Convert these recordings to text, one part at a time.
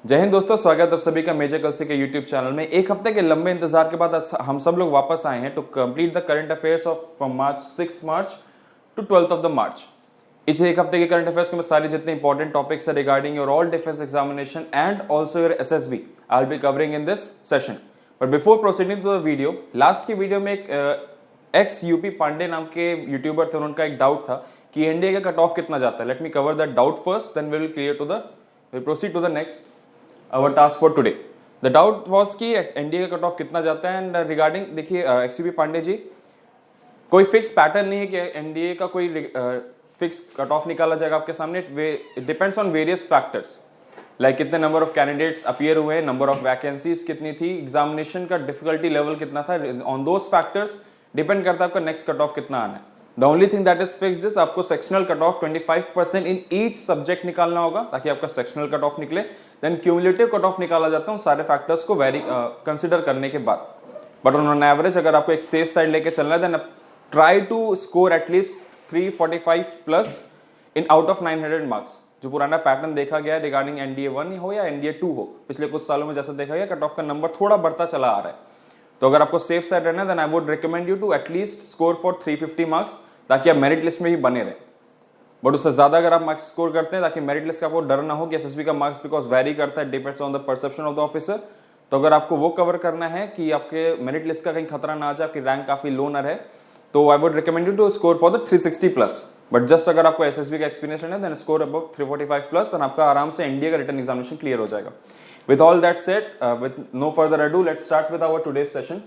जय हिंद दोस्तों, स्वागत आप सभी का मेजर कलसी के यूट्यूब चैनल में। एक हफ्ते के लंबे इंतजार के बाद हम सब लोग वापस आए हैं to complete the current affairs of from March 6 March to 12th of the March. इस एक हफ्ते के करंट अफेयर्स में सारे जितने इंपॉर्टेंट टॉपिक्स है regarding your all defence examination and also your SSB I will be covering in this session. But before proceeding to the video, last की video में एक एक्स यूपी पांडे नाम के यूट्यूबर थे, उनका एक डाउट था कि एनडीए का कट ऑफ कितना जाता है। Let me cover that doubt first, then we will clear to the will proceed to the next our task for today. The doubt was कि एनडीए का कट ऑफ कितना जाता है एंड रिगार्डिंग देखिए एक्सयूपी पांडे जी, कोई फिक्स पैटर्न नहीं है कि एनडीए का कोई फिक्स कट ऑफ निकाला जाएगा आपके सामने। It depends on various factors like कितने नंबर ऑफ कैंडिडेट्स अपीयर हुए, नंबर ऑफ वैकेंसीज कितनी थी, एग्जामिनेशन का डिफिकल्टी लेवल कितना था। ऑन दोज फैक्टर्स डिपेंड करता है आपका नेक्स्ट कट ऑफ कितना आना है। The only thing that is fixed is आपको sectional cut off 25% in each subject निकालना होगा ताकि आपका सेक्शनल कट ऑफ निकले। देन क्यूमुलेटिव कट ऑफ निकाला जाता है सारे फैक्टर्स को कंसिडर करने के बाद। बट ऑन एवरेज अगर आपको एक सेफ साइड लेके चलना है then try to score at least 345 plus in out of 900 marks. जो पुराना पैटर्न देखा गया है रिगार्डिंग एनडीए 1 हो या एनडीए 2 हो, पिछले कुछ सालों में जैसा देखा गया कट ऑफ का नंबर थोड़ा बढ़ता चला आ रहा है। तो अगर आपको सेफ साइड रहना है then I would recommend you to at least score for 350 marks ताकि आप मेरिट लिस्ट में ही बने रहे। बट उससे ज्यादा अगर आप मार्क्स स्कोर करते हैं ताकि मेरिट लिस्ट का आपको डर ना हो कि एसएसबी का मार्क्स बिकॉज वेरी करता है, depends on the perception of the officer. तो अगर आपको वो कवर करना है कि आपके मेरिट लिस्ट का कहीं खतरा ना आ जाए, आपकी रैंक काफी लो ना रहे, तो I would recommend you to score for the 360 plus. But just अगर आपको एसएसबी का एक्सपीरियंस है then score above 345 plus, then आपका आराम से एनडीए का रिटन एग्जामिनेशन क्लियर हो जाएगा। With all that said, with no further ado, let's start with our today's session.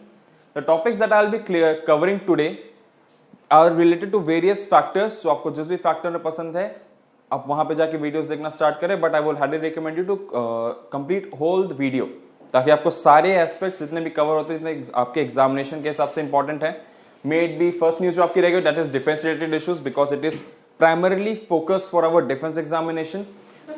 The topics that I will be covering today are related to various factors. तो आपको जिस भी factor में पसंद है आप वहां पे जाके वीडियोस देखना स्टार्ट करें। But I will highly recommend you to complete whole the video ताकि आपको सारे एस्पेक्ट्स जितने भी कवर होते हैं, जितने आपके एग्जामिनेशन के हिसाब से इंपॉर्टेंट है। May it be first news जो आपकी रहेगी that is defence related issues because it is primarily focus for our defence examination.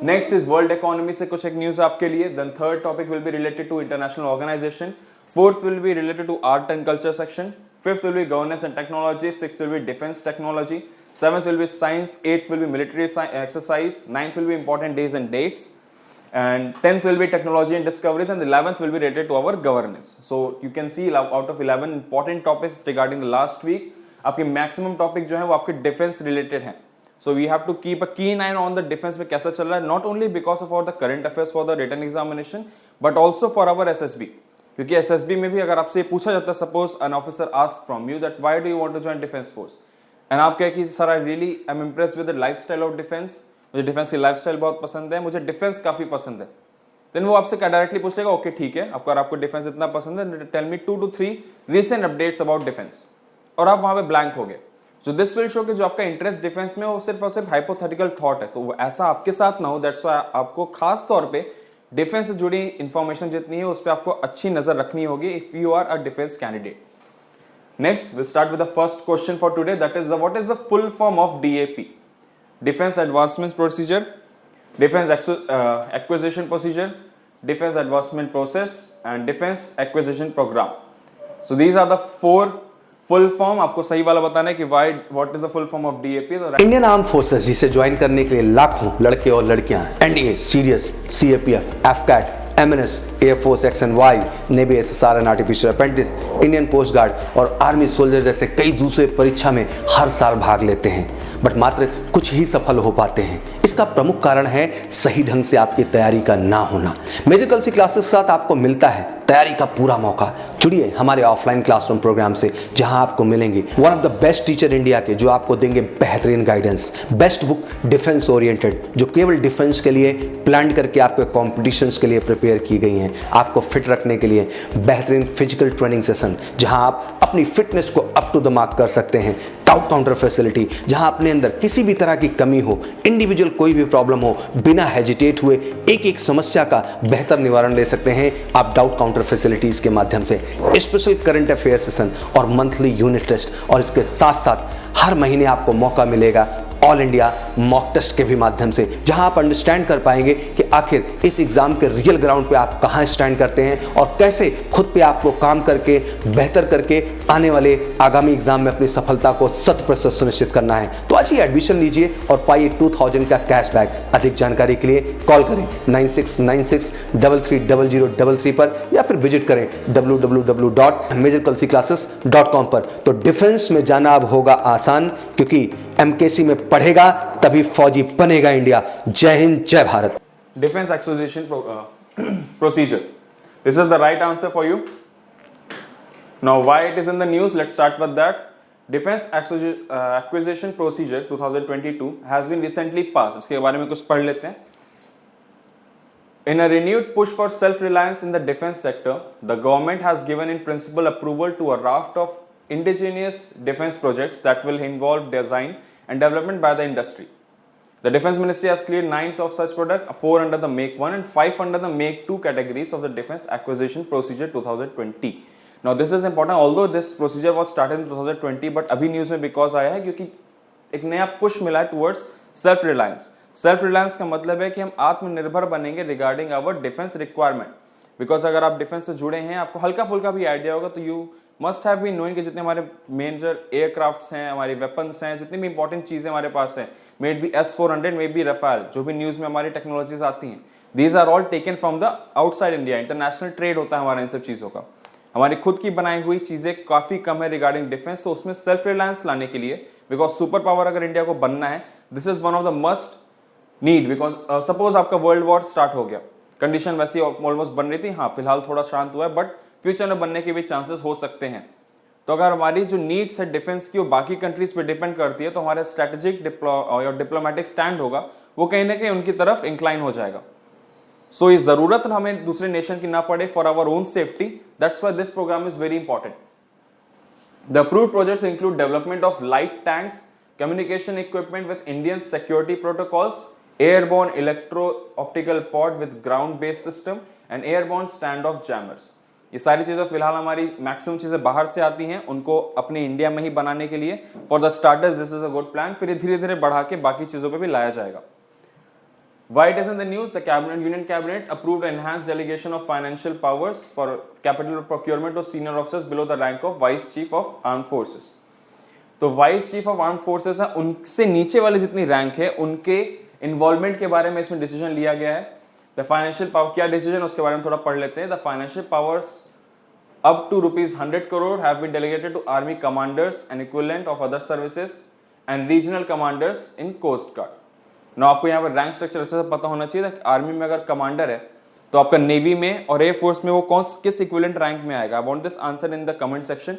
Next is world economy से कुछ एक न्यूज आपके लिए। Then third topic will be related to international organisation. Fourth will be related to art and culture section. Fifth will be governance and technology. Sixth will be defense technology. Seventh will be science. Eighth will be military exercise. Ninth will be important days and dates. And 10th will be technology and discoveries. And 11th will be related to our governance. So you can see out of 11 important topics regarding the last week, आपके maximum topic जो है वो आपके defense related हैं. So we have to keep a keen eye on the defense में कैसा चल रहा है, not only because of the current affairs for the written examination, but also for our SSB. क्योंकि एसएसबी में भी अगर आपसे पूछा जाता है, suppose an officer ask from you that why do you want to join defence force, and आप कहे कि sir I really I am impressed with the lifestyle of defence, मुझे डिफेंस की लाइफस्टाइल बहुत पसंद है, मुझे डिफेंस काफी पसंद है, देन वो आपसे डायरेक्टली पूछ लेगा ओके ठीक है, आपको डिफेंस इतना पसंद है, tell me 2 to 3 recent updates about defence, और आप वहां पे ब्लैंक हो गए। सो दिस विल शो कि जो आपका इंटरेस्ट डिफेंस में वो सिर्फ और सिर्फ हाइपोथेटिकल थॉट है। तो ऐसा आपके साथ ना हो, दैट्स व्हाई आपको खास तौर पे डिफेंस से जुड़ी इंफॉर्मेशन जितनी है उस पर आपको अच्छी नजर रखनी होगी if you are a defence candidate. Next we start with the first question for today, that is what is the full form of DAP? Defence advancement procedure, defence acquisition procedure, defence advancement process and defence acquisition programme. So these are the 4 full form. आपको सही वाला बताना है कि what is the full form of DAP. Indian arm forces जिसे join करने के लिए लाखों लड़के और लड़कियां NDA, CDS, CAPF, AFCAT, MNS, air force, X and Y, navy, SSR and artificial apprentice, Indian post guard और आर्मी सोल्जर जैसे कई दूसरे परीक्षा में हर साल भाग लेते हैं, बट मात्र कुछ ही सफल हो पाते हैं। इसका प्रमुख कारण है सही ढंग से आपकी तैयारी का ना होना। मेजर कलसी क्लासेस के साथ आपको मिलता है तैयारी का पूरा मौका। जुड़िए हमारे ऑफलाइन क्लासरूम प्रोग्राम से, जहां आपको मिलेंगे one of the best teacher India के, जो आपको देंगे बेहतरीन guidance. Best book defence oriented, जो केवल डिफेंस के लिए प्लान करके आपके कॉम्पिटिशन्स के लिए प्रिपेयर की गई हैं। आपको फिट रखने के लिए बेहतरीन फिजिकल ट्रेनिंग सेशन, जहां आप अपनी फिटनेस को अप टू द मार्क कर सकते हैं। डाउट काउंटर फैसिलिटी, जहां अपने अंदर किसी भी तरह की कमी हो, इंडिविजुअल कोई भी प्रॉब्लम हो, बिना हेजिटेट हुए एक एक समस्या का बेहतर निवारण ले सकते हैं आप डाउट काउंटर फैसिलिटीज के माध्यम से। स्पेशल करंट अफेयर सेशन और मंथली यूनिट टेस्ट, और इसके साथ साथ हर महीने आपको मौका मिलेगा ऑल इंडिया मॉक टेस्ट के भी माध्यम से, जहां आप अंडरस्टैंड कर पाएंगे कि आखिर इस एग्जाम के रियल ग्राउंड पे आप कहां स्टैंड करते हैं और कैसे खुद पे आपको काम करके बेहतर करके आने वाले आगामी एग्जाम में अपनी सफलता को 100% सुनिश्चित करना है। तो आज ही एडमिशन लीजिए और पाइए 2000 का कैशबैक। अधिक जानकारी के लिए कॉल करें 9696330033 पर या फिर विजिट करें www.majorkalsiclasses.com पर। तो डिफेंस में जाना अब होगा आसान, क्योंकि एमकेसी में पढ़ेगा तभी फौजी बनेगा इंडिया। जय हिंद, जय Bharat. Defense acquisition procedure. This is the right answer for you. Now, why it is in the news? Let's start with that. Defense acquisition procedure 2022 has been recently passed. इसके बारे में कुछ पढ़ लेते हैं. In a renewed push for self-reliance in the defense sector, the government has given in principle approval to a raft of indigenous defense projects that will involve design and development by the industry. The Defense Ministry has cleared 9 of such products, 4 under the Make 1 and 5 under the Make 2 categories of the Defense Acquisition Procedure 2020. Now this is important, although this procedure was started in 2020, but अभी news में because आया है क्योंकि एक नया push मिला है towards self reliance. Self reliance का मतलब है कि हम आत्मनिर्भर बनेंगे regarding our defence requirement. Because अगर आप डिफेंस से जुड़े हैं, आपको हल्का फुल्का भी आइडिया होगा, तो you must have been knowing कि जितने हमारे मेजर एयरक्राफ्ट्स हैं, हमारे वेपन्स हैं, जितनी भी इंपॉर्टेंट चीज़ें हमारे पास हैं, may be S-400, may be Rafale, जो भी न्यूज़ में हमारी टेक्नोलॉजीज आती हैं, these are all taken from the outside India. International trade होता है हमारा इन सब चीज़ों का। हमारी खुद की बनाई हुई चीज़ें काफ़ी कम है रिगार्डिंग डिफेंस, तो उसमें सेल्फ रिलायंस लाने के लिए, बिकॉज सुपर पावर अगर इंडिया को बनना है, this is one of the must need. Because suppose आपका वर्ल्ड वॉर स्टार्ट हो गया, कंडीशन वैसी ऑलमोस्ट बन रही थी, हाँ फिलहाल थोड़ा शांत हुआ है, बट फ्यूचर में बनने के भी चांसेस हो सकते हैं। तो अगर हमारी जो नीड्स है डिफेंस की वो बाकी कंट्रीज पे डिपेंड करती है, तो हमारा स्ट्रेटेजिक डिप्लोमेटिक स्टैंड होगा वो कहीं ना कहीं उनकी तरफ इंक्लाइन हो जाएगा। सो ये जरूरत हमें दूसरे नेशन की ना पड़े for our own safety, that's why this programme is very important. The approved projects include development of light tanks, communication equipment with Indian security protocols, airborne electro optical pod with ground based system and airborne stand off jammers. ये सारी चीजें फिलहाल हमारी maximum चीजें बाहर से आती हैं, उनको अपने इंडिया में ही बनाने के लिए for the starters this is a good plan. फिर धीरे धीरे बढ़ा के बाकी चीजों पे भी लाया जाएगा। Why it is in the news? The Union Cabinet approved enhanced delegation of financial powers for capital procurement of senior officers below the rank of Vice Chief of Armed Forces. तो Vice Chief of Armed Forces है, उनसे नीचे वाले जितनी rank है उनके involvement के बारे में इसमें डिसीजन लिया गया है। द फाइनेंशियल पावर, क्या डिसीजन उसके बारे में थोड़ा पढ़ लेते हैं। The financial powers up to ₹100 crore have been delegated to army commanders and equivalent of other services and regional commanders in Coast Guard. Now आपको यहाँ पर रैंक स्ट्रक्चर अच्छे से पता होना चाहिए कि आर्मी में अगर कमांडर है तो आपका नेवी में और एयरफोर्स में वो किस इक्विवेलेंट रैंक में आएगा। I want this answer in the comment section.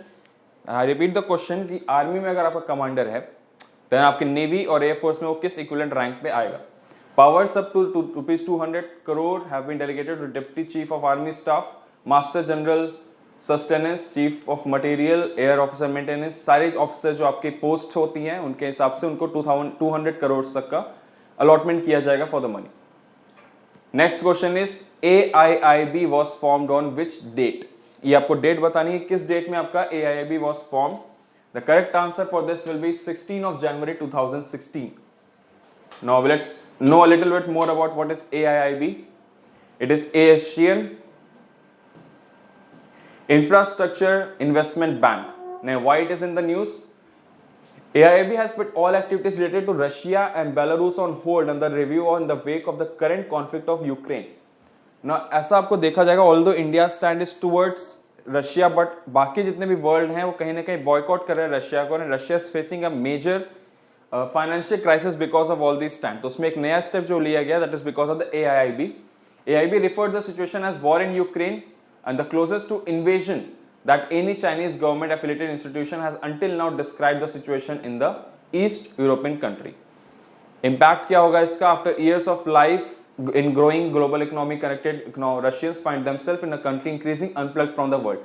I repeat the question कि आर्मी में अगर आपका कमांडर है देन आपके नेवी और एयरफोर्स में वो किस इक्विवेलेंट रैंक पे आएगा। Powers up to ₹200 crore have been delegated to Deputy Chief of Army Staff, Master General Sustenance, Chief of Material, Air Officer Maintenance, सारे ऑफिसर जो आपकी पोस्ट होती हैं उनके हिसाब से उनको 200 करोड़ तक का अलॉटमेंट किया जाएगा for the money. Next question is AIIB was formed on which date? ये आपको डेट बतानी है, किस डेट में आपका AIIB was formed. The correct answer for this will be 16 of January 2016. Now let's know a little bit more about what is AIIB. It is Asian Infrastructure Investment Bank. Now why it is in the news? AIIB has put all activities related to Russia and Belarus on hold under review on the wake of the current conflict of Ukraine. Now ऐसा आपको देखा जाएगा, although India stand is towards Russia, but बाकी जितने भी world हैं वो कहीं ना कहीं बॉयकॉट कर रहे हैं रशिया को, and Russia is facing a major financial crisis because of all these stand. तो उसमें एक नया स्टेप जो लिया गया, that is because of the AIIB. AIIB refers the situation as war in Ukraine and the closest to invasion that any Chinese government affiliated institution has until now described the situation in the East European country. Impact क्या होगा इसका? After years of life in growing global economy connected, Russians find themselves in a country increasing unplugged from the world.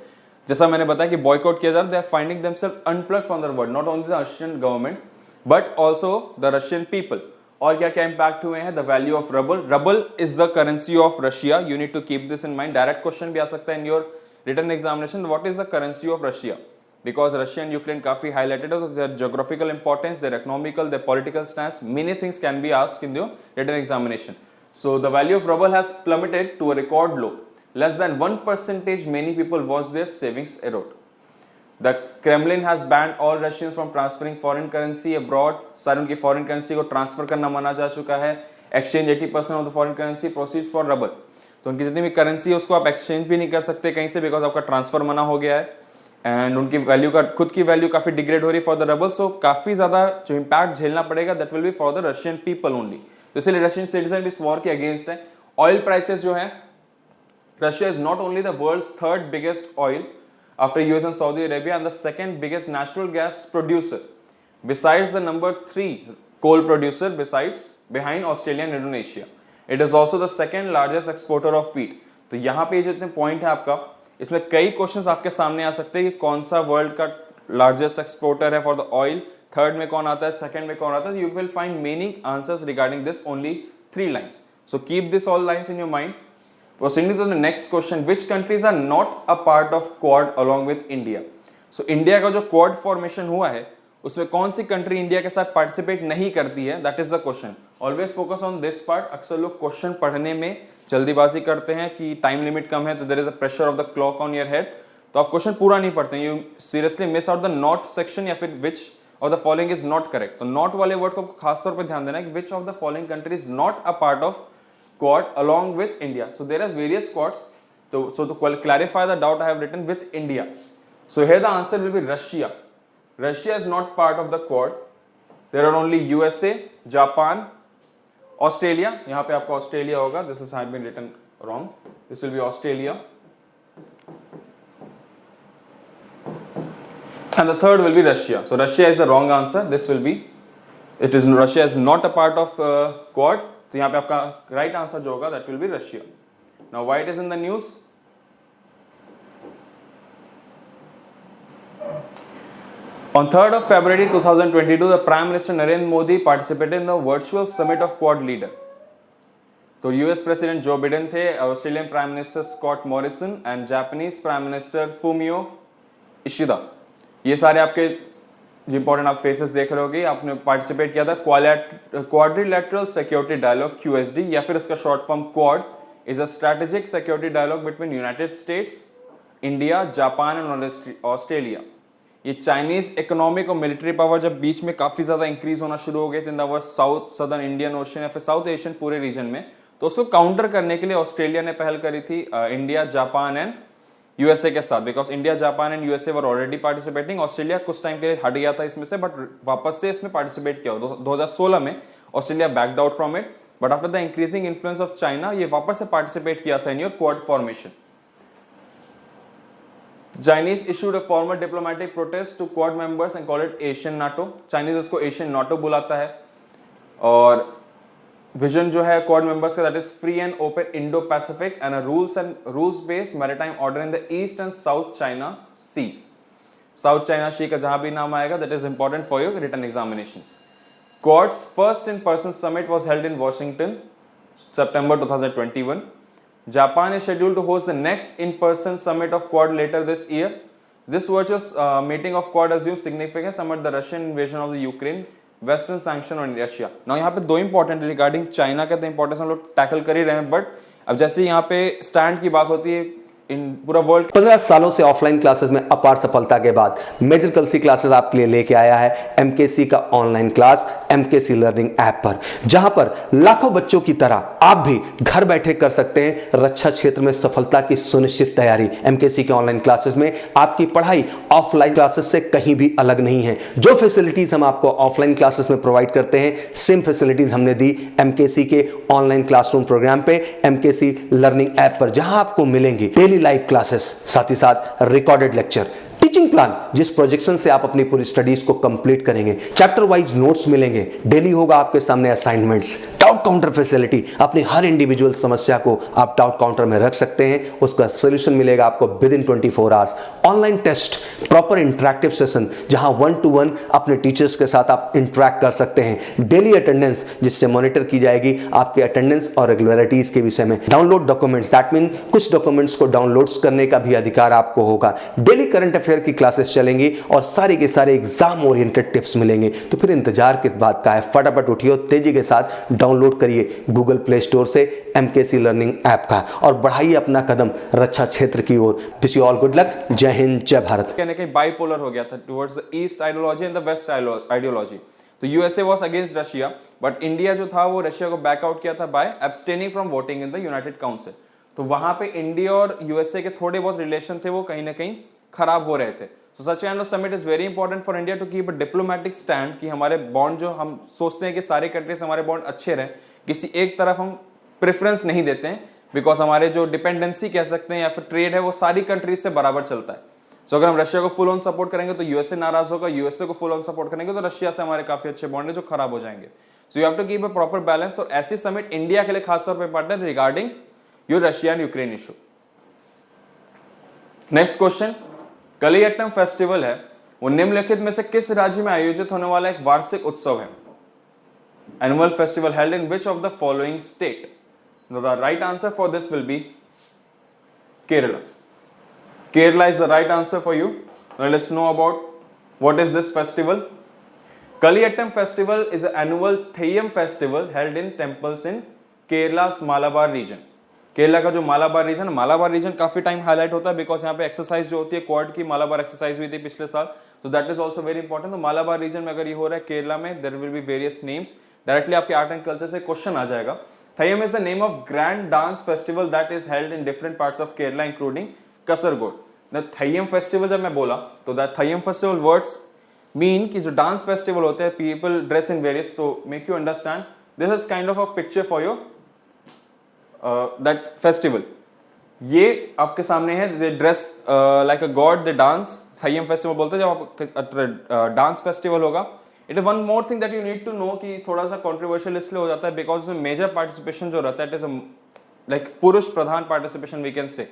जैसा मैंने बताया कि boycott किया जा रहा है, they are finding themselves unplugged from the world, not only the Russian government but also the Russian people. और क्या क्या impact हुए हैं? The value of ruble. Ruble is the currency of Russia. You need to keep this in mind. Direct question भी आ सकता है in your written examination. What is the currency of Russia? because Russia and Ukraine काफी highlighted है, तो their geographical importance, their economical, their political stance, many things can be asked in the written examination. So the value of ruble has plummeted to a record low. Less than 1%, many people watch their savings erode. The Kremlin has banned all Russians from transferring foreign currency abroad. सारे उनकी foreign currency को transfer करना माना जा चुका है. Exchange 80% of the foreign currency proceeds for ruble. तो उनकी जितनी भी currency है उसको आप exchange भी नहीं कर सकते कहीं से, because आपका transfer मना हो गया है. एंड उनकी वैल्यू का खुद की वैल्यू काफी डिग्रेड हो रही है फॉर द रबल. सो काफी ज्यादा जो इम्पैक्ट झेलना पड़ेगा that will be for the Russian people only. तो इसलिए रशियन सिटीजन इस वॉर के अगेंस्ट है. ऑयल प्राइसेस जो है, Russia is not only the world's third biggest oil after US and Saudi Arabia and the second biggest natural gas producer besides the number 3 coal producer besides behind Australia and Indonesia. It is also the second largest exporter of wheat. तो यहाँ पे जितने point है आपका, इसमें कई questions आपके सामने आ सकते हैं कि कौन सा वर्ल्ड का लार्जेस्ट एक्सपोर्टर है फॉर द ऑयल, थर्ड में कौन आता है, सेकंड में कौन आता है. You will find many answers regarding this only 3 lines. So keep this all lines in your mind. Proceeding to the next question, which countries are not a part of Quad along with India. सो India का जो quad formation हुआ है उसमें कौन सी country India के साथ participate नहीं करती है, that is the question. Always focus on this part. अक्सर लोग क्वेश्चन पढ़ने में जल्दीबाजी करते हैं कि टाइम लिमिट कम है तो there is a pressure of the clock on your head, तो आप क्वेश्चन पूरा नहीं पढ़ते हैं. You seriously miss out the not section या फिर which of the following is not correct. तो नॉट वाले वर्ड को खास तौर पे ध्यान देना है कि which of the following country is not a part of Quad along with India. So there are various Quads. So to clarify the doubt, I have written with India. So here the answer will be Russia. Russia is not part of the Quad. There are only USA, Japan, Australia. यहाँ पे आपका Australia होगा. This has been written wrong. This will be Australia. And the third will be Russia. So Russia is the wrong answer. This will be. Russia is not a part of Quad. तो यहाँ पे आपका right answer जो होगा that will be Russia. Now why it is in the news? On 3rd of February 2022, the Prime Minister Narendra Modi participated in the virtual summit of Quad leader. तो US president Joe Biden थे, Australian prime minister Scott Morrison and Japanese prime minister Fumio Ishida, ये सारे आपके जो important आप faces देख रहे होगे, आपने पार्टिसिपेट किया था क्वाड्रिलैटरल सिक्योरिटी डायलॉग QSD, या फिर इसका short form quad is a strategic security dialogue between United States, India, Japan and Australia. ये चाइनीज इकोनॉमिक और मिलिट्री पावर जब बीच में काफी ज्यादा इंक्रीज होना शुरू हो गए थे in the south southern Indian ocean या फिर साउथ एशियन पूरे रीजन में, तो उसको काउंटर करने के लिए ऑस्ट्रेलिया ने पहल करी थी इंडिया, जापान एंड यूएसए के साथ. Because India, Japan and USA were already participating. Australia कुछ टाइम के लिए हट गया था इसमें से, बट वापस से इसमें पार्टिसिपेट किया. 2016 में Australia backed out from it, but after the increasing influence of China ये वापस से पार्टिसिपेट किया था in your quad formation. Chinese issued a formal diplomatic protest to Quad members and call it Asian NATO. Chinese उसको Asian NATO बुलाता है. और vision जो है क्वाड मेंबर्स का, that is free and open Indo Pacific and rules based maritime order in the East and South China seas. South China sea का जहां भी नाम आएगा that is important for your written examinations. Quad's first in-person summit was held in Washington, September 2021. Japan is scheduled to host the next in-person summit of Quad later this year. This virtual meeting of Quad assumes significance amid the Russian invasion of the Ukraine, Western sanction on Russia. Now यहाँ पे दो important regarding China का तो importance हम लोग tackle कर ही रहे हैं, but अब जैसे यहाँ पे stand की बात होती है इन पूरा वर्ल्ड 15 सालों से ऑफलाइन क्लासेस में अपार सफलता के बाद मेजर कलसी क्लासेस आपके लिए लेके आया है एमकेसी का online class MKC learning app पर, जहां पर लाखों बच्चों की तरह आप भी घर बैठे कर सकते हैं रक्षा क्षेत्र में सफलता की सुनिश्चित तैयारी. एमकेसी के ऑनलाइन क्लासेस में आपकी पढ़ाई ऑफलाइन क्लासेस से कहीं भी अलग नहीं है. जो फैसिलिटीज हम आपको ऑफलाइन क्लासेस में प्रोवाइड करते हैं, सेम फैसिलिटीज हमने दी एमकेसी के ऑनलाइन क्लासरूम प्रोग्राम पे, एमकेसी लर्निंग ऐप पर, जहां आपको मिलेंगे डेली लाइव क्लासेस, साथ ही साथ रिकॉर्डेड लेक्चर, टीचिंग प्लान जिस प्रोजेक्शन से आप अपनी पूरी स्टडीज को कंप्लीट करेंगे, चैप्टर वाइज नोट्स मिलेंगे, डेली होगा आपके सामने असाइनमेंट्स, डाउट काउंटर फैसिलिटी, अपनी हर इंडिविजुअल समस्या को आप डाउट काउंटर में रख सकते हैं, उसका सोल्यूशन मिलेगा आपको within 24 hours. Online test, proper interactive session जहां 1-to-1 अपने टीचर्स के साथ आप इंटरैक्ट कर सकते हैं, डेली अटेंडेंस जिससे मॉनिटर की जाएगी आपके अटेंडेंस और रेगुलरिटीज के विषय में, डाउनलोड डॉक्यूमेंट्स, दैट मीन कुछ डॉक्यूमेंट्स को डाउनलोड्स करने का भी अधिकार आपको होगा, डेली करंट अफेयर की क्लासेस चलेंगी और सारे के सारे एग्जाम ओरिएंटेड टिप्स मिलेंगे। तो फिर इंतजार किस बात का है, फटाफट उठिए और तेजी के साथ डाउनलोड करिए गूगल प्ले स्टोर से MKC लर्निंग ऐप का और बढ़ाइए अपना कदम रक्षा क्षेत्र की ओर। Wish you all good luck. जय हिंद, जय भारत। कहने कहीं बाइपोलर हो गया था towards the east ideology and the west ideology. तो USA was against Russia, but India जो था वो रशिया को बैकआउट किया था by abstaining from voting in the United council. तो वहां पे इंडिया और यूएसए के थोड़े बहुत रिलेशन थे वो कहीं ना कहीं खराब हो रहे थे। So such kind of summit is very important for India to keep a diplomatic stand कि हमारे बॉन्ड जो हम सोचते हैं कि सारे कंट्रीज हमारे बॉन्ड अच्छे रहे, किसी एक तरफ हम प्रेफरेंस नहीं देते हैं, बिकॉज हमारे जो डिपेंडेंसी कह सकते हैं या फिर ट्रेड है वो सारी कंट्रीज से बराबर चलता है। सो अगर हम रशिया को फुल ऑन सपोर्ट करेंगे तो यूएसए नाराज होगा, यूएसए को फुल ऑन सपोर्ट करेंगे तो रशिया से हमारे काफी अच्छे बॉन्ड है जो खराब हो जाएंगे। So you have to keep a proper balance. और ऐसी समिट इंडिया के लिए खासतौर पर important regarding your Russia and Ukraine issue. Next question, Kaliyattam festival है वो निम्नलिखित में से किस राज्य में आयोजित होने वाला एक वार्षिक उत्सव है? Annual festival held in which of the following state? The right answer for this will B Kerala. Kerala is the right answer for you. Now let's know about what is this festival. Kaliyattam festival is an annual Theyyam festival held in temples in Kerala's Malabar region. Kerala का जो Malabar reason काफी time highlight होता है because यहाँ पे exercise जो होती है क्वाड की, मालाबार एक्सरसाइज हुई थी पिछले साल, तो that is also very important. तो मालाबार रीजन में अगर ये हो रहा है केरला में, there will be various names. Directly आपके आर्ट एंड कल्चर से क्वेश्चन आ जाएगा। Theyyam is the name of grand dance festival that is held in different parts of Kerala including Kasaragod. The Theyyam festival जब मैं बोला तो that Theyyam festival words mean कि जो dance festival होते हैं people dress in various, तो make you understand this is kind of a picture for your that festival. ये आपके सामने है, they dress like a god, they dance. Theyyam festival बोलते हैं जब आप dance festival होगा। It is one more thing that you need to know कि थोड़ा सा कॉन्ट्रोवर्शियल इसलिए हो जाता है बिकॉज उसमें मेजर पार्टिसिपेशन जो रहता है इट इज लाइक पुरुष प्रधान पार्टिसिपेशन वी कैन से।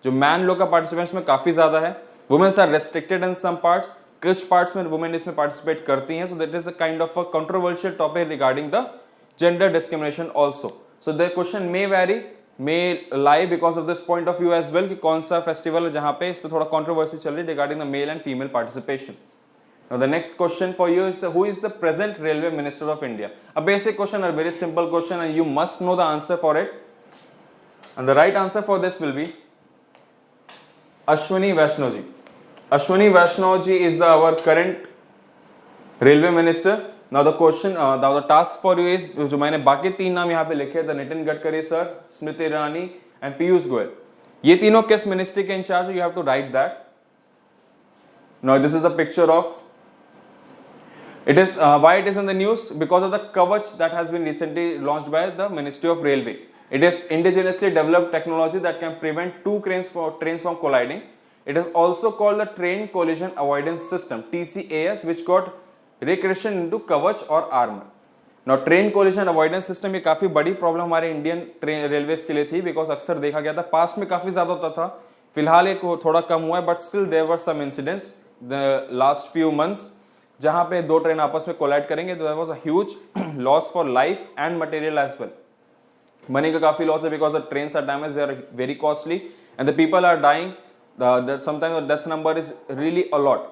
जो मैन लोग का पार्टिसिपेशन में काफी ज्यादा है, womens are restricted in some parts, कुछ पार्ट्स में वुमेन इसमें पार्टिसिपेट करती हैं। So that is a kind of a controversial topic regarding the gender discrimination also. So the question may vary, may lie because of this point of view as well कि कौन सा festival है जहां पे इस पर थोड़ा कॉन्ट्रोवर्सी चल रही है regarding the male and female participation. Now the next question for you is who is the present railway minister of India? A basic question, a very simple question, and you must know the answer for it. And the right answer for this will be Ashwini Vaishnaw ji. Ashwini Vaishnaw ji is our current railway minister. Now the question, now the task for you is जो मैंने बाकी तीन नाम यहाँ पे लिखे थे, Nitin Gadkari sir, Smriti Irani and Piyush Goyal, ये तीनों किस मिनिस्ट्री के इंचार्ज है? You have to write that. Now this is the picture of. It is why it is in the news because of the Kavach that has been recently launched by the Ministry of Railway. It is indigenously developed technology that can prevent two trains from colliding. It is also called the Train Collision Avoidance System (TCAS), which got rechristened into Kavach or Armor. Now Train Collision Avoidance System ये काफी बड़ी problem हमारे Indian railways के लिए थी because अक्सर देखा गया था, पास्ट में काफी ज्यादा होता था, फिलहाल एक थोड़ा कम हुआ है, but still there were some incidents the last few months जहां पे दो ट्रेन आपस में कोलाइड करेंगे। तो there was a huge loss for life and material as well. Money का काफी लॉस है because the trains are damage, they are very costly and the people are dying, that sometimes the death number is really a lot.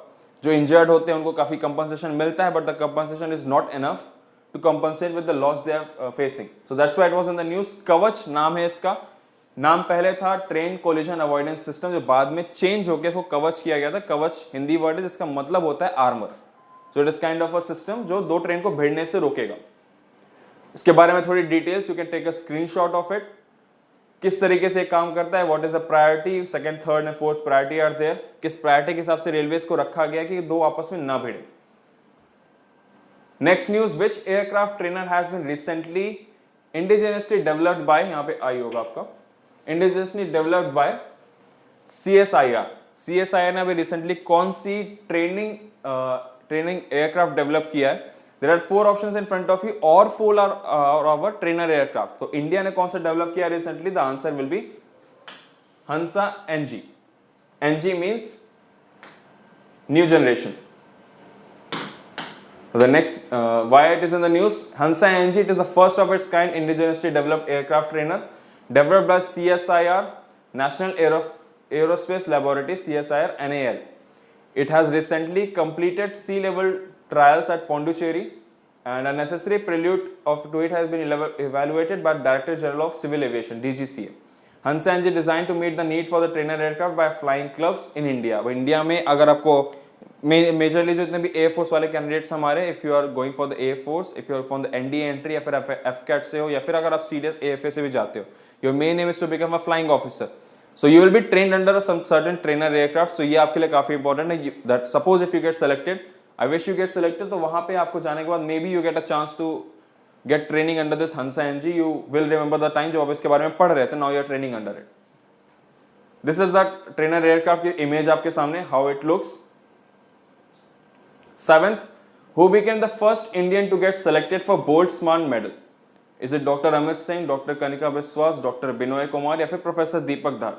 जो injured होते हैं उनको काफी compensation मिलता है, but the compensation is not enough to compensate with the loss they are facing. So that's why it was in the news. Kavach नाम है इसका, नाम पहले था ट्रेन कोलिजन अवॉइडेंस सिस्टम, जो बाद में चेंज होकर इसको कवच किया गया था। कवच हिंदी वर्ड है जिसका मतलब होता है armour. So it is kind of a system जो दो ट्रेन को भिड़ने से रोकेगा। इसके बारे में थोड़ी details, you can take a screenshot of it, किस तरीके से काम करता है, what is the priority, second, third and fourth priority are there, किस प्रायोरिटी के हिसाब से रेलवेज को रखा गया कि दो आपस में ना भिड़े। Next news, which aircraft trainer has been recently indigenously developed by, यहाँ पे आई होगा आपका, indigenously developed by CSIR। CSIR ने अभी रिसेंटली कौन सी ट्रेनिंग एयरक्राफ्ट डेवलप किया है? There are 4 options in front of you, or 4 are our trainer aircraft. तो इंडिया ने कौन सा डेवलप किया recently? The answer will be Hansa NG. NG means new generation. The next, why it is in the news? Hansa NG, it is the first of its kind indigenously developed aircraft trainer developed by CSIR, National Aerospace Laboratory, CSIR NAL. It has recently completed sea level trials at Pondicherry, and a necessary prelude to it has been evaluated by Director General of Civil Aviation (DGCA). Hansa NG designed to meet the need for the trainer aircraft by flying clubs in India. अब India में अगर आपको majorly जो इतने भी air force वाले candidates हमारे, if you are going for the air force, if you are from the NDA entry या फिर एफकैट से हो, या फिर अगर आप सीडीएस एएफए से भी जाते हो, your main aim is to become a flying officer. So you will be trained under some certain trainer aircraft. So ये आपके लिए काफी इंपॉर्टेंट है. That suppose if you get selected, I wish you get selected, तो वहां पे आपको जाने के बाद maybe you get a chance to get training under this Hansa NG. You will remember the time जब आप इसके बारे में पढ़ रहे थे. Now you are training under it. This is the trainer aircraft की इमेज आपके सामने, how it looks. Seventh, who became the first Indian to get selected for Boltzmann medal? Is it Dr. Amit Singh, Dr. Kanika Biswas, Dr. Binoy Kumar, या फिर Professor Deepak Dhar?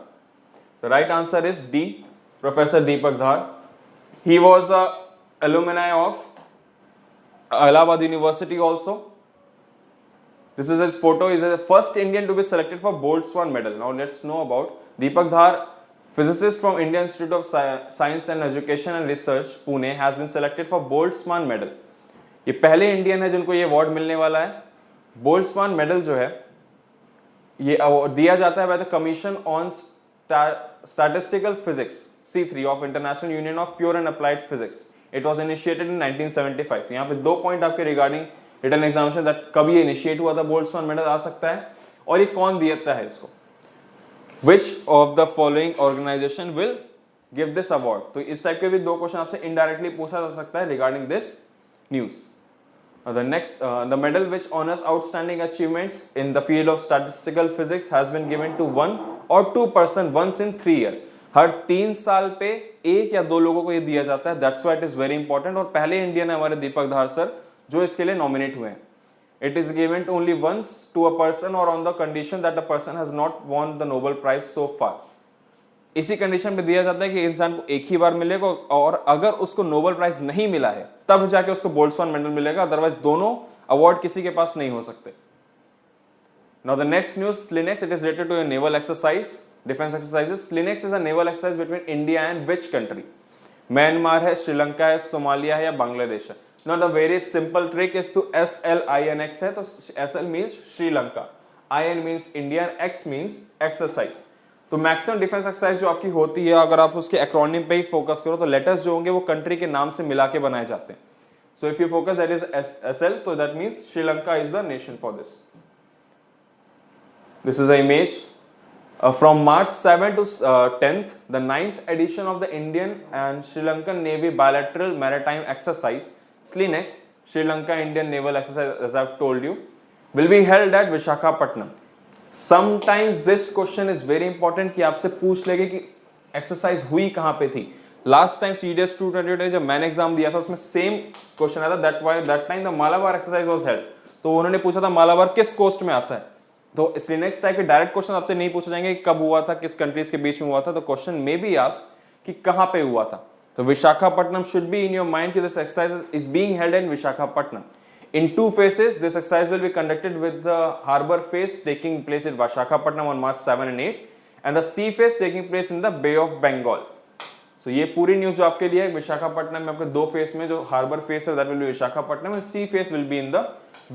The right answer is D, Professor Deepak Dhar. He was a alumni of Allahabad University also. This is his photo. He is the first Indian to be selected for Boltzmann medal. Now let's know about Deepak Dhar. Physicist from Indian Institute of Science and Education and Research, Pune, has been selected for Boltzmann medal. ये पहले Indian है जिनको ये award मिलने वाला है. Boltzmann medal जो है ये दिया जाता है by the commission on statistical physics C3 of international union of pure and applied physics. It was initiated in 1975. यहाँ पे 2 पॉइंट आपके रिगार्डिंग रिटन एग्जामिनेशन दैट कब ये इनिशिएट हुआ था बोल्ट्जमान मेडल आ सकता है, और ये कौन देता है इसको. Which of the following organization will give this award? तो इस टाइप के भी 2 क्वेश्चन आपसे इनडायरेक्टली पूछा जा सकता है regarding this news. The next, the medal which honors outstanding achievements in the field of statistical physics has been given to 1 or 2 person once in 3 years. हर 3 साल पे 1 या 2 लोगों को ये दिया जाता है. That's why it is very important. और पहले इंडियन है हमारे दीपक धार सर जो इसके लिए नॉमिनेट हुए हैं. It is given only once to a person or on the condition that the person has not won the Nobel Prize so far. इसी कंडीशन पे दिया जाता है कि इंसान को एक ही बार मिलेगा, और अगर उसको नोबेल प्राइज नहीं मिला है तब जाके उसको बोल्ट्जमान मेडल मिलेगा, अदरवाइज दोनों अवार्ड किसी के पास नहीं हो सकते. Now the next news, Slinex, it is related to a naval exercise, defense exercises. Slinex is a naval exercise between India and which country? Myanmar है, श्रीलंका है, सोमालिया है या बांग्लादेश है. Not a very simple trick is to SLINX है, तो SL means Sri Lanka, IN means India, X means exercise. तो maximum defence exercise जो आपकी होती है, अगर आप उसके एक्रोनिम पे ही फोकस करो तो लेटर्स जो होंगे वो कंट्री के नाम से मिला के बनाए जाते हैं. So if you focus that is SL, तो that means Sri Lanka is the nation for this. This is a image from March 7 to 10th, the 9th edition of the Indian and Sri Lankan Navy bilateral maritime exercise, SLINX, Sri Lanka Indian Naval Exercise, as I've told you, will be held at Visakhapatnam. Sometimes this question is very important कि आपसे पूछ लेंगे कि exercise हुई कहाँ पे थी. Last time CDS 228 जब मैंने एग्जाम दिया था उसमें सेम क्वेश्चन आया था. That time the Malabar exercise was held. तो उन्होंने पूछा था मालाबार किस कोस्ट में आता है. तो SLINX टाइप के डायरेक्ट क्वेश्चन आपसे नहीं पूछे जाएंगे कब हुआ था, किस कंट्रीज के बीच में हुआ था. तो क्वेश्चन मे बी आस्क्ड कि कहाँ पे हुआ था. तो Visakhapatnam should be in your mind कि this exercise is being held in Visakhapatnam. In 2 phases, this exercise will be conducted with the harbor phase taking place in Visakhapatnam on March 7 and 8, and the sea phase taking place in the Bay of Bengal. So ये पूरी news जो आपके लिए है, विशाखापट्टनम में आपके 2 phase में जो हार्बर फेज है that will be Visakhapatnam, and sea phase will be in the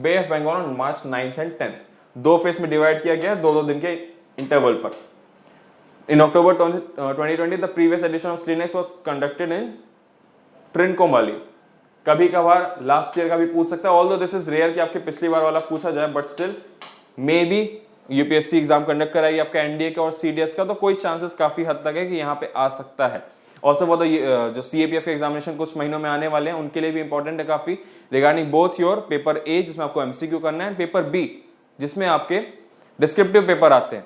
Bay of Bengal on March 9th and 10th. 2 phase में डिवाइड किया गया है 2-2 दिन के इंटरवल पर. In October 2020, the previous edition of SLINX was conducted in Trincomalee. कभी कभार last year का भी पूछ सकता है, ऑल्दो दिस इज रेयर कि आपके पिछली बार वाला पूछा जाए, but still may be UPSC exam conduct कराएगी आपका एनडीए का और सीडीएस का, तो कोई चांसेस काफी हद तक है कि यहाँ पे आ सकता है. ऑल्सो वो जो सीएपीएफ के एग्जामिनेशन कुछ महीनों में आने वाले हैं उनके लिए भी इंपॉर्टेंट है काफी, regarding both your paper A जिसमें आपको एमसीक्यू करना है, पेपर बी जिसमें आपके डिस्क्रिप्टिव पेपर आते हैं.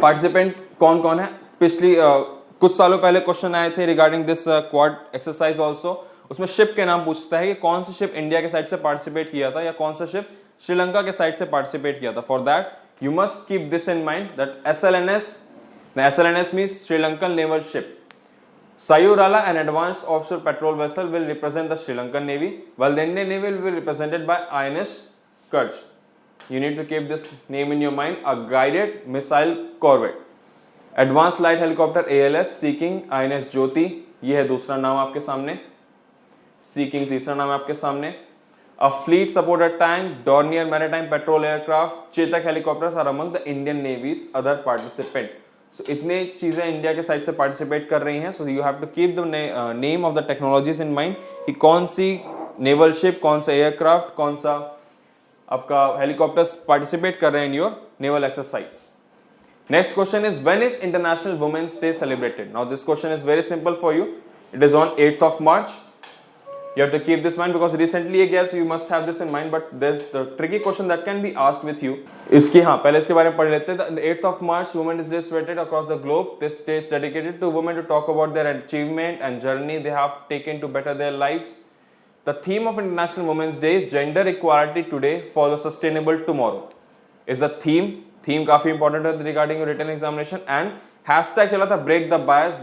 पार्टिसिपेंट कौन कौन है, पिछली कुछ सालों पहले क्वेश्चन आए थे regarding this quad exercise also. उसमें शिप के नाम पूछता है कि कौन सा शिप इंडिया के साइड से पार्टिसिपेट किया था या कौन सा शिप श्रीलंका के साइड से पार्टिसिपेट किया था. For that you must keep this in mind that SLNS means Sri Lankan naval ship. Sayurala, an advanced offshore patrol vessel, will represent the Sri Lankan Navy, while the Indian Navy will be represented by INS Kerch. You need to keep this name in your mind. A guided missile corvette. Advanced light helicopter ALS seeking INS Jyoti. ये है दूसरा नाम आपके सामने, सी king तीसरा नाम है आपके सामने। A fleet supported tank, Dornier maritime patrol aircraft, Chetak helicopters are among the Indian navy's other participant. So इतने चीजें इंडिया के साइड से पार्टिसिपेट कर रही हैं। So you have to keep the name of the technologies in mind कि कौन सी naval ship, कौन सा एयरक्राफ्ट, कौन सा आपका हेलीकॉप्टर्स पार्टिसिपेट कर रहे हैं in your naval exercise. Next question is, when is International Women's Day celebrated? Now this question is very simple for you. It is on 8th of March. You have to keep this in mind because recently a year, so you must have this in mind. But there's the tricky question that can be asked with you. इसकी हाँ पहले इसके बारे में पढ़ लेते हैं. The 8th of March, Women's Day is celebrated across the globe. This day is dedicated to women to talk about their achievement and journey they have taken to better their lives. The theme of International Women's Day is Gender Equality Today for the Sustainable Tomorrow. Is the theme काफी important है regarding written examination. And hashtag चला था break the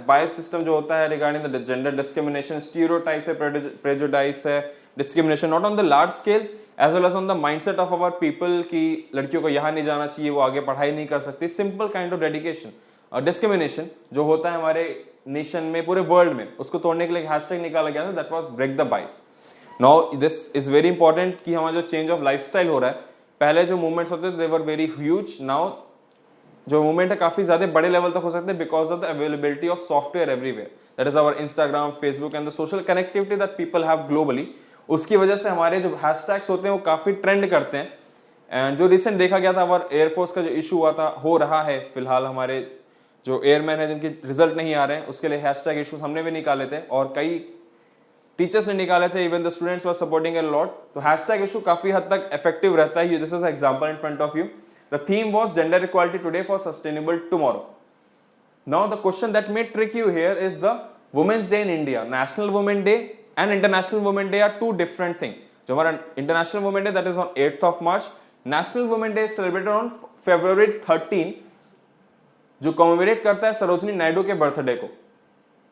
bias system जो होता है regarding the gender discrimination, stereotypes है, prejudice है, discrimination not on the large scale as well as on the mindset of our people कि लड़कियों को यहाँ नहीं जाना चाहिए, वो आगे पढ़ाई नहीं कर सकती। Simple kind of dedication discrimination जो होता है हमारे नेशन में, पूरे वर्ल्ड में, उसको तोड़ने के लिए हैशटैग निकाला गया था, that was break the bias. Now this is very important कि हमारा जो चेंज ऑफ लाइफस्टाइल हो रहा है, पहले जो मूवमेंट्स होते थे they were very huge, now जो मूवमेंट है काफी ज्यादा बड़े लेवल तक हो सकते हैं because of the availability of software everywhere, that is our Instagram, Facebook and the social connectivity that people have globally. उसकी वजह से हमारे जो हैशटैग्स होते हैं वो काफी ट्रेंड करते हैं। एंड जो रिसेंट देखा गया था हमारे एयरफोर्स का जो इशू हुआ था, हो रहा है फिलहाल, हमारे जो एयरमैन है जिनके रिजल्ट नहीं आ रहे हैं, उसके लिए हैशटैग इशूज हमने भी निकाले थे और कई टीचर्स ने निकाले थे, even the students were supporting a lot. तो हैशटैग इशू काफी हद तक इफेक्टिव रहता है। This is example in front of you. The theme was gender equality today for sustainable tomorrow. Now the question that may trick you here is the women's day in India. National women day and international women day are two different thing. जो हमारा international women day that is on 8th of March, national women day is celebrated on February 13, जो commemorate करता है सरोजिनी नायडू के birthday को।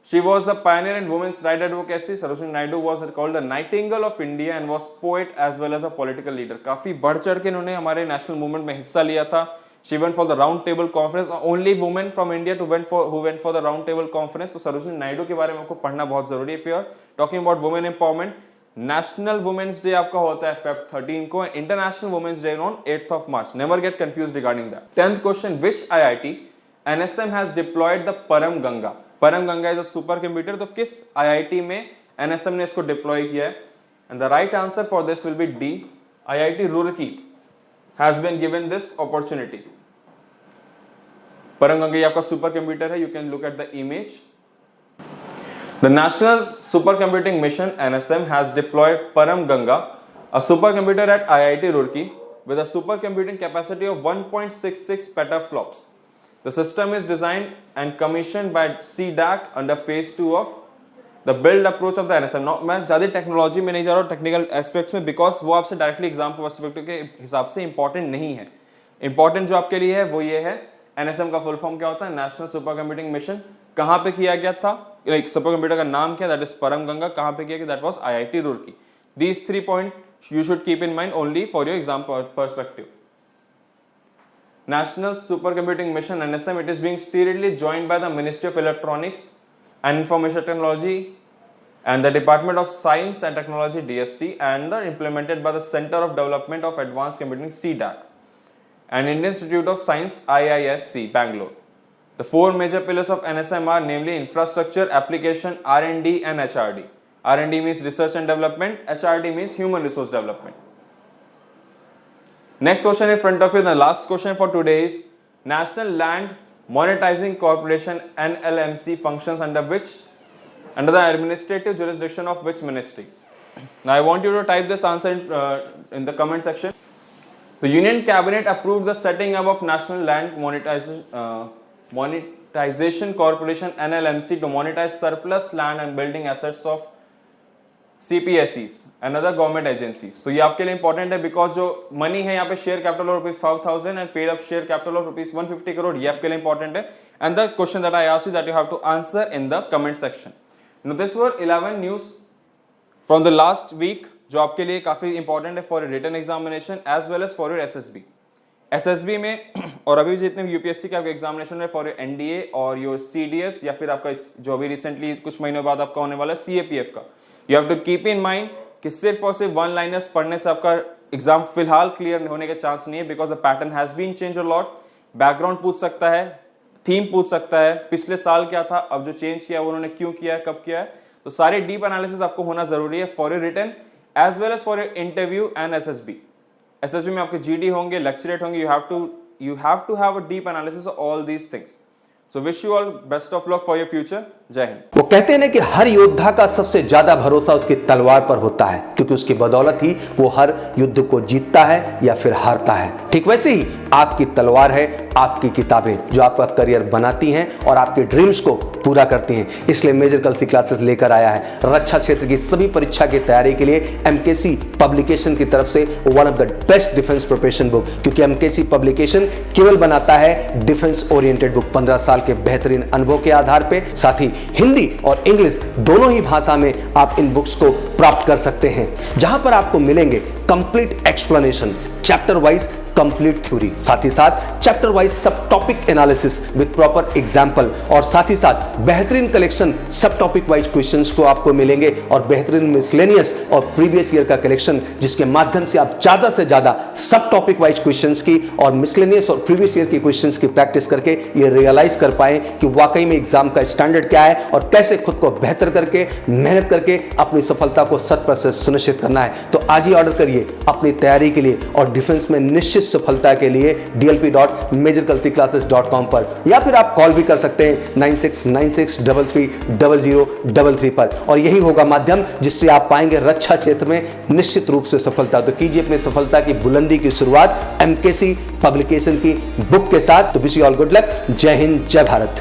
She was the pioneer in women's rights advocacy. Sarojini Naidu was called the Nightingale of India and was poet as well as a political leader. काफी बढ़ चढ़ के इन्होंने हमारे नेशनल मूवमेंट में हिस्सा लिया था। She went for the round table conference. Only women from India who went for the round table conference. तो सरोजिनी नायडू के बारे में आपको पढ़ना बहुत जरूरी है। If you are talking about women empowerment, National Women's Day आपका होता है Feb 13 को, International Women's Day on 8th of March. Never get confused regarding that. 10th question, which IIT NSM has deployed the Param Ganga? परम Ganga is a super computer. तो किस IIT में NSM ने इसको डिप्लॉय किया है? And the right answer for this will be D, IIT Roorkee has been given this opportunity. Param Ganga ये आपका सुपर कंप्यूटर है, you can look at the image. The national super computing mission NSM has deployed Param Ganga, a super computer at IIT Roorkee with a supercomputing capacity of 1.66 petaflops. The system is designed and commissioned by CDAC under phase 2 of the build approach of the NSM. Now, मैं ज़्यादा technology में नहीं जा रहा हूँ, technical aspects में, because वो आपसे डायरेक्टली एग्जाम पर्सपेक्टिव के हिसाब से इंपॉर्टेंट नहीं है। इंपॉर्टेंट जो आपके लिए है वो ये है, NSM का फुल फॉर्म क्या होता है? National super computing mission. कहाँ पे किया गया था? सुपर कंप्यूटर का नाम क्या? दैट इज परम गंगा। कहाँ पे किया गया? That was IIT Roorkee. These 3 points you should keep in mind only for your exam perspective. National Supercomputing Mission NSM, it is being steeredly joined by the Ministry of Electronics and Information Technology and the Department of Science and Technology DST, and are implemented by the Center of Development of Advanced Computing CDAC and Indian Institute of Science IISc Bangalore. The 4 major pillars of NSM are namely infrastructure, application, R&D and HRD. R&D means research and development, HRD means human resource development. Next question in front of you, the last question for today is, National Land Monetizing Corporation NLMC functions under the administrative jurisdiction of which ministry? Now I want you to type this answer in the comment section. The Union Cabinet approved the setting up of National Land Monetization Corporation NLMC to monetize surplus land and building assets of CPSEs and other government agencies. तो ये आपके लिए important है because जो money है यहाँ पे share capital of ₹5,000 and paid up share capital of ₹150 crore, ये आपके लिए इंपॉर्टेंट है। And the question that I asked you that you have to answer in the comment section. Now this were 11 news from the last week जो आपके लिए काफी important है for written examination as well as for your SSB। SSB में और अभी जितने भी यूपीएससी के आपके एग्जामिनेशन है फॉर एनडीए और योर सीडीएस या फिर आपका जो अभी रिसेंटली कुछ महीनों बाद आपका होने वाला है सीएपीएफ का, you have to keep in mind कि सिर्फ और सिर्फ वन लाइनर्स पढ़ने से आपका एग्जाम फिलहाल क्लियर होने का चांस नहीं है, because the pattern has been change a lot. Background पूछ सकता है, थीम पूछ सकता है, पिछले साल क्या था, अब जो चेंज किया वो उन्होंने क्यों किया है, कब किया है, तो सारे डीप एनालिसिस आपको होना जरूरी है for your written as well as for your interview and SSB में आपके जीडी होंगे, लेक्चरेट होंगे, you have to have a deep analysis of all these things. So wish you all best of luck for your future. जय हिंद। वो कहते हैं ना कि हर योद्धा का सबसे ज्यादा भरोसा उसकी तलवार पर होता है, क्योंकि उसकी बदौलत ही वो हर युद्ध को जीतता है या फिर हारता है। ठीक वैसे ही आपकी तलवार है आपकी किताबें, जो आपका करियर बनाती हैं और आपके ड्रीम्स को पूरा करती हैं। इसलिए मेजर कलसी क्लासेस लेकर आया है रक्षा क्षेत्र की सभी परीक्षा की तैयारी के लिए एमकेसी पब्लिकेशन की तरफ से one of the best defence preparation book, क्योंकि एमकेसी पब्लिकेशन केवल बनाता है डिफेंस ओरिएंटेड बुक 15 साल के बेहतरीन अनुभव के आधार पे। साथ ही हिंदी और इंग्लिश दोनों ही भाषा में आप इन बुक्स को प्राप्त कर सकते हैं, जहां पर आपको मिलेंगे complete explanation, chapter wise complete theory, साथ ही साथ चैप्टर वाइज सब topic analysis with proper example, और साथ ही साथ बेहतरीन कलेक्शन सब टॉपिक वाइज क्वेश्चंस को आपको मिलेंगे और बेहतरीन मिसलेनियस और प्रीवियस ईयर का कलेक्शन, जिसके माध्यम से आप ज्यादा से ज्यादा सब टॉपिक वाइज क्वेश्चंस की और मिसलेनियस और प्रीवियस ईयर की क्वेश्चंस की प्रैक्टिस करके ये रियलाइज कर पाए कि वाकई में एग्जाम का स्टैंडर्ड क्या है और कैसे खुद को बेहतर करके मेहनत करके अपनी सफलता को 100% सुनिश्चित करना है। तो आज ही ऑर्डर करिए अपनी तैयारी के लिए और डिफेंस में निश्चित सफलता के लिए dlp.majorkalsiclasses.com पर, या फिर आप कॉल भी कर सकते हैं 9696330033 पर, और यही होगा माध्यम जिससे आप पाएंगे रक्षा क्षेत्र में निश्चित रूप से सफलता। तो कीजिए अपनी सफलता की बुलंदी की शुरुआत एमकेसी पब्लिकेशन की बुक के साथ। तो wish you all good luck. जय हिंद, जय भारत।